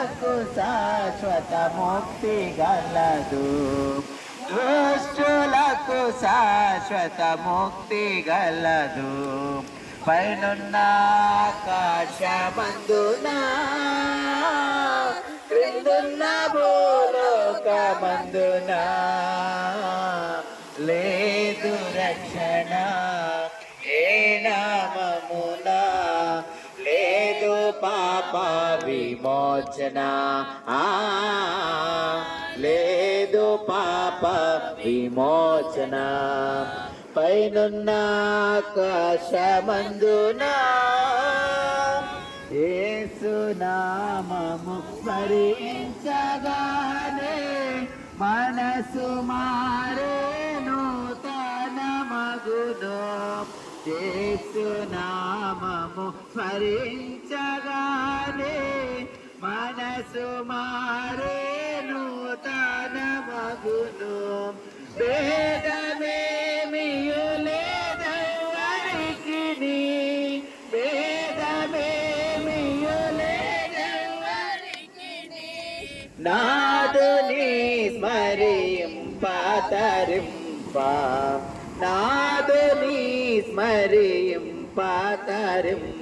దుష్టులకు శాశ్వత ముక్తి గలదు. దుష్టులకు శాశ్వత ముక్తి గలదు. పైనున్న ఆకాశమందున క్రిందున్న భూలోకమందున లేదు రక్షణ ఏ నామమున, లేదు పాప విమోచన, లేదు పాప విమోచన. పైనున్న ఆకాశమందున యేసు నామము స్మరించగానే మనసు మారేను తన మగును. యేసు నామము స్మరించగానే మనసు మారేను తన మగును. భేదమేమియు లేదెవ్వరికిని, భేదమేమియు లేదెవ్వరికిని. నాదుని స్మరింప తరింప, నాదుని స్మరింప తరింప.